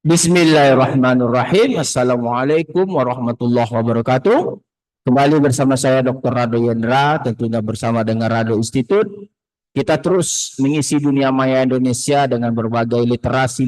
Bismillahirrahmanirrahim. Assalamualaikum warahmatullahi wabarakatuh. Kembali bersama saya Dr. Rado Yendra, tentunya bersama dengan Rado Institute. Kita terus mengisi dunia maya Indonesia dengan berbagai literasi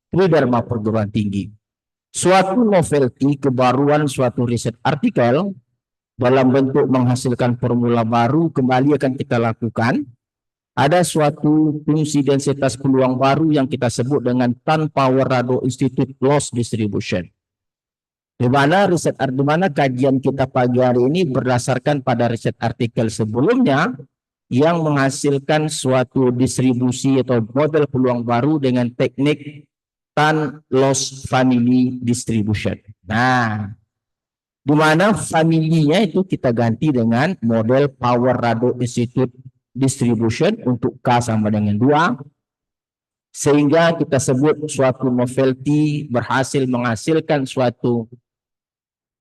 Tridharma perguruan tinggi. Suatu novelty, kebaruan suatu riset artikel dalam bentuk menghasilkan formula baru kembali akan kita lakukan. Ada suatu fungsi densitas peluang baru yang kita sebut dengan Tan-Power Rado Institute Loss Distribution. Di mana kajian kita pagi hari ini berdasarkan pada riset artikel sebelumnya yang menghasilkan suatu distribusi atau model peluang baru dengan teknik Tan Loss Family Distribution. Nah, di mana familinya itu kita ganti dengan model Power Rado Institute Distribution untuk K sama dengan 2, sehingga kita sebut suatu novelty berhasil menghasilkan suatu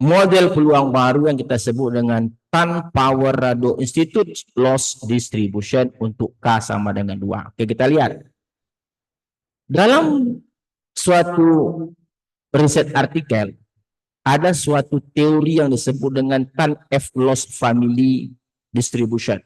model peluang baru yang kita sebut dengan Tan-Power Rado Institute Loss Distribution untuk K sama dengan 2. Oke, kita lihat. Dalam suatu riset artikel, ada suatu teori yang disebut dengan Tan-F Loss Family Distribution.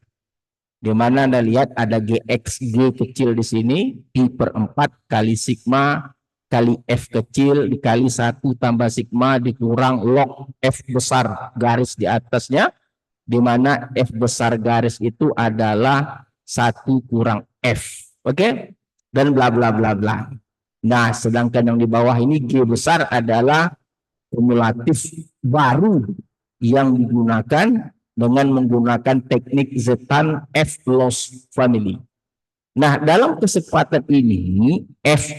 Di mana Anda lihat ada GX, G kecil di sini, I/4 kali sigma kali F kecil dikali 1 tambah sigma dikurang log F besar garis di atasnya, di mana F besar garis itu adalah 1 kurang F. Oke? Dan bla bla bla bla. Nah, sedangkan yang di bawah ini G besar adalah kumulatif baru yang digunakan dengan menggunakan teknik Zetan F Loss Family. Nah, dalam kesempatan ini F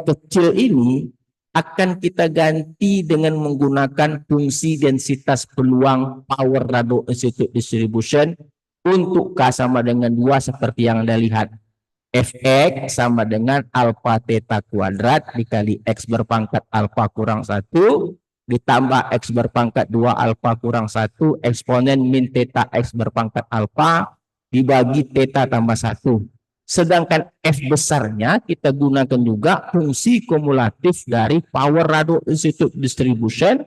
kecil ini akan kita ganti dengan menggunakan fungsi densitas peluang Power Rado Institute Distribution untuk K sama dengan 2 seperti yang Anda lihat. Fx sama dengan alfa theta kuadrat dikali X berpangkat alfa kurang 1 ditambah X berpangkat 2 alfa kurang 1 eksponen min theta X berpangkat alfa dibagi theta tambah 1. Sedangkan F besarnya kita gunakan juga fungsi kumulatif dari Power Rado Institute Distribution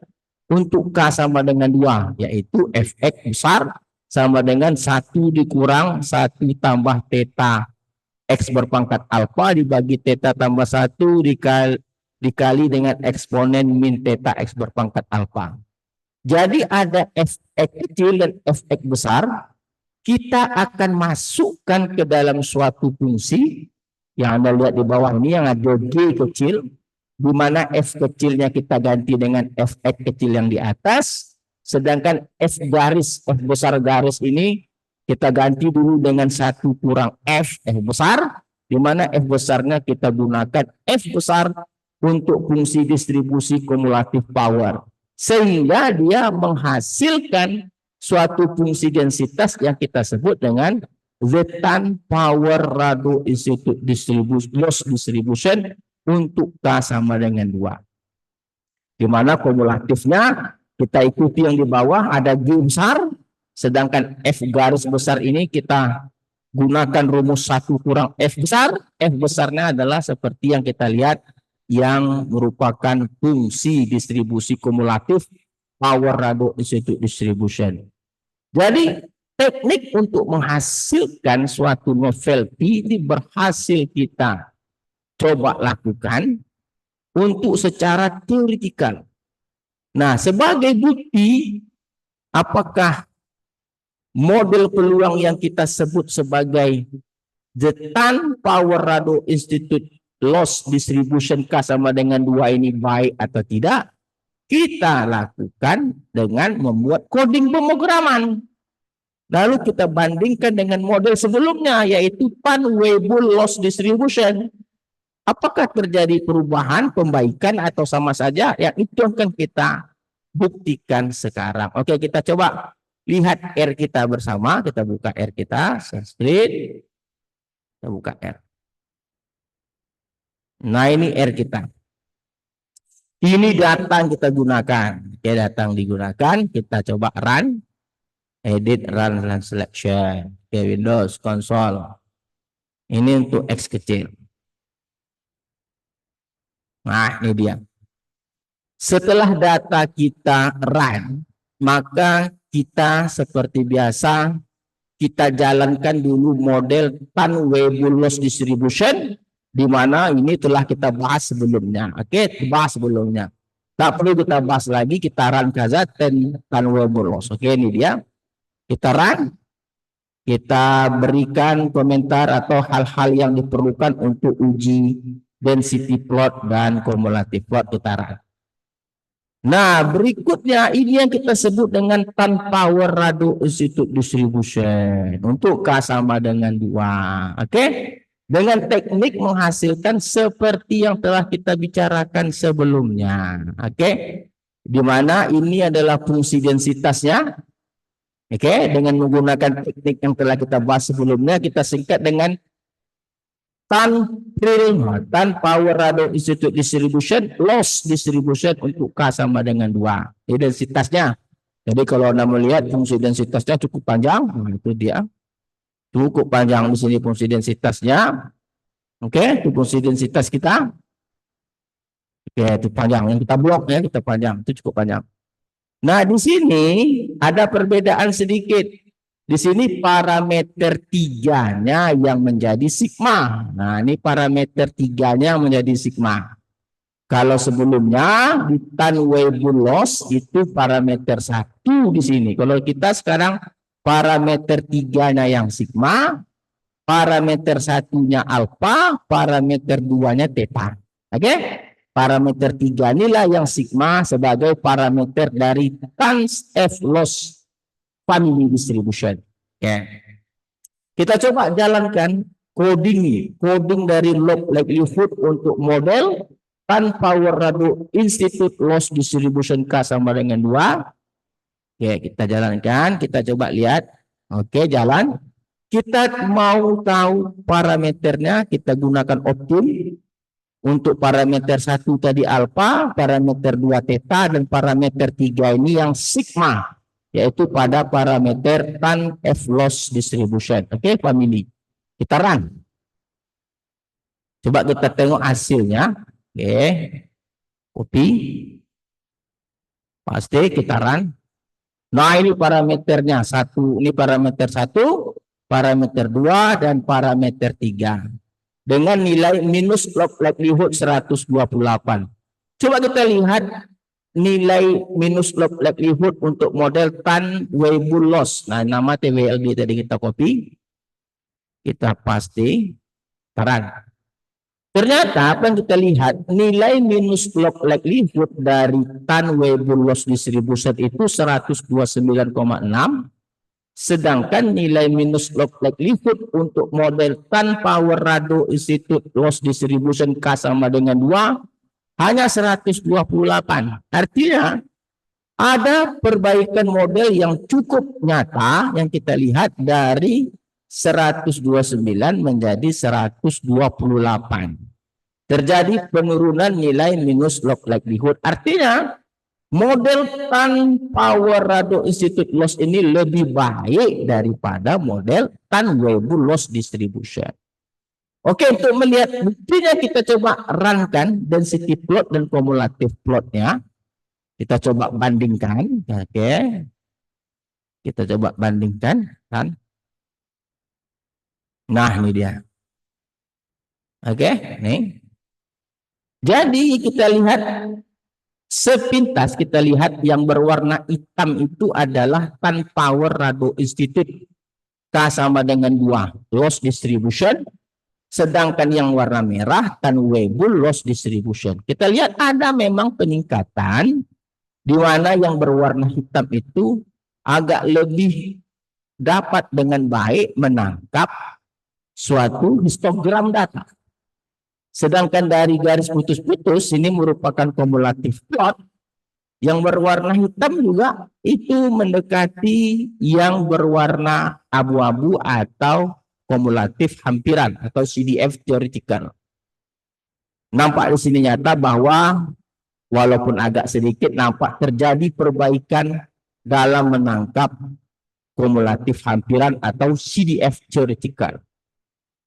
untuk K sama dengan 2, yaitu Fx besar sama dengan 1 dikurang 1 tambah theta X berpangkat alfa dibagi theta tambah 1 dikali dengan eksponen min theta X berpangkat alfa. Jadi ada Fx kecil dan Fx besar. Kita akan masukkan ke dalam suatu fungsi yang Anda lihat di bawah ini yang ada G kecil, di mana F kecilnya kita ganti dengan Fx kecil yang di atas, sedangkan F besar garis ini kita ganti dulu dengan 1 kurang F besar, di mana F besarnya kita gunakan F besar untuk fungsi distribusi kumulatif power, sehingga dia menghasilkan suatu fungsi densitas yang kita sebut dengan Zetan Power Rado Institute Loss Distribution untuk K sama dengan 2. Di mana kumulatifnya kita ikuti yang di bawah, ada G besar, sedangkan F garis besar ini kita gunakan rumus 1 kurang F besar. F besarnya adalah seperti yang kita lihat yang merupakan fungsi distribusi kumulatif Power Rado Institute Distribution. Jadi teknik untuk menghasilkan suatu novelty ini berhasil kita coba lakukan untuk secara teoretikal. Nah, sebagai bukti apakah model peluang yang kita sebut sebagai Zetan Power Rado Institute Loss Distribution K sama dengan 2 ini baik atau tidak, kita lakukan dengan membuat coding pemrograman. Lalu kita bandingkan dengan model sebelumnya, yaitu Pan-Weibull Loss Distribution. Apakah terjadi perubahan, pembaikan, atau sama saja? Yang itu akan kita buktikan sekarang. Oke, kita coba lihat R kita bersama. Kita buka R kita, split. Kita buka R. Nah, ini R kita. Ini data yang kita gunakan. Oke, data yang digunakan. Kita coba run. Edit, run selection. Oke, Windows, console. Ini untuk X kecil. Nah, ini dia. Setelah data kita run, maka kita seperti biasa kita jalankan dulu model Tan-Weibull loss distribution, di mana ini telah kita bahas sebelumnya. Oke, bahas sebelumnya. Tak perlu kita bahas lagi, kita run saja Tan-Weibull loss. Oke, ini dia. Kita run, kita berikan komentar atau hal-hal yang diperlukan untuk uji density plot dan cumulative plot kita run. Nah, berikutnya ini yang kita sebut dengan Tan Power Rado Institute Distribution untuk K sama dengan 2. Oke? Dengan teknik menghasilkan seperti yang telah kita bicarakan sebelumnya. Oke? Di mana ini adalah fungsi densitasnya. Oke? Dengan menggunakan teknik yang telah kita bahas sebelumnya, kita singkat dengan Tan Power Rado Institute Distribution loss distribution untuk K sama dengan 2. Ini densitasnya. Jadi kalau Anda melihat fungsi densitasnya cukup panjang, nah itu dia. Cukup panjang di sini fungsi densitasnya. Oke, itu fungsi densitas kita. Oke, itu panjang. Yang kita blok ya, kita panjang. Itu cukup panjang. Nah, di sini ada perbedaan sedikit. Di sini parameter 3-nya yang menjadi sigma. Nah, ini parameter 3-nya menjadi sigma. Kalau sebelumnya di Tan-Weibull loss itu parameter 1 di sini. Kalau kita sekarang parameter 3-nya yang sigma, parameter 1-nya alfa, parameter 2-nya theta. Oke? Parameter 3 inilah yang sigma sebagai parameter dari Tan F loss family distribution. Ya. Kita coba jalankan coding dari log likelihood untuk model Tan Power Rado Institute loss distribution K sama dengan 2. Oke, kita jalankan, kita coba lihat. Oke, jalan. Kita mau tahu parameternya, kita gunakan optim. Untuk parameter 1 tadi alfa, parameter 2 theta, dan parameter 3 ini yang sigma, yaitu pada parameter Tan F loss distribution. Oke, family. Kita run. Coba kita tengok hasilnya. Oke. Copy. Pasti kita run. Nah, ini parameternya. Ini parameter 1, parameter 2, dan parameter 3. Dengan nilai minus log likelihood 128. Coba kita lihat nilai minus log likelihood untuk model Tan-Weibull loss. Nah, nama TWLD tadi kita copy. Kita paste. Taran. Ternyata apa yang kita lihat, nilai minus log likelihood dari Tan-Weibull loss distribution itu 129,6. Sedangkan nilai minus log likelihood untuk model Tan Power Rado Institute loss distribution K sama dengan 2 hanya 128. Artinya ada perbaikan model yang cukup nyata yang kita lihat dari 129 menjadi 128. Terjadi penurunan nilai minus log likelihood. Artinya model Tan Power Rado Institute loss ini lebih baik daripada model Tan-Weibull loss distribution. Oke, untuk melihat buktinya kita coba runkan density plot dan cumulative plotnya. Kita coba bandingkan. Oke. Kita coba bandingkan kan. Nah, ini dia. Oke, nih. Jadi kita lihat sepintas, kita lihat yang berwarna hitam itu adalah Tan Power Rado Institute K sama dengan 2 loss distribution, sedangkan yang warna merah Tan-Weibull loss distribution. Kita lihat ada memang peningkatan di mana yang berwarna hitam itu agak lebih dapat dengan baik menangkap suatu histogram data. Sedangkan dari garis putus-putus ini merupakan cumulative plot. Yang berwarna hitam juga itu mendekati yang berwarna abu-abu atau kumulatif hampiran atau CDF theoretical. Nampak di sini nyata bahwa walaupun agak sedikit nampak terjadi perbaikan dalam menangkap kumulatif hampiran atau CDF theoretical.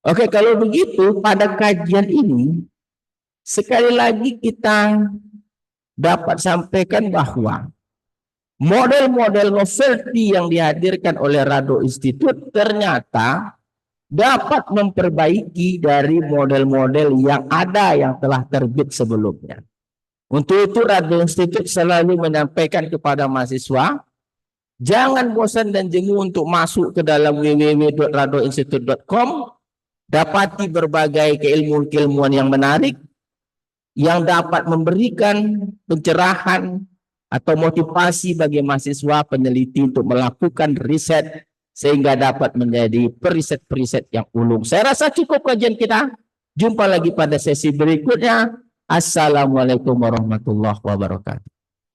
Oke, kalau begitu pada kajian ini Sekali lagi kita dapat sampaikan bahwa model-model novelty yang dihadirkan oleh Rado Institute ternyata dapat memperbaiki dari model-model yang ada yang telah terbit sebelumnya. Untuk itu Rado Institute selalu menyampaikan kepada mahasiswa, jangan bosan dan jemu untuk masuk ke dalam www.radoinstitute.com, dapati berbagai keilmuan-keilmuan yang menarik yang dapat memberikan pencerahan atau motivasi bagi mahasiswa peneliti untuk melakukan riset sehingga dapat menjadi periset-periset yang ulung. Saya rasa cukup kajian kita. Jumpa lagi pada sesi berikutnya. Assalamualaikum warahmatullahi wabarakatuh.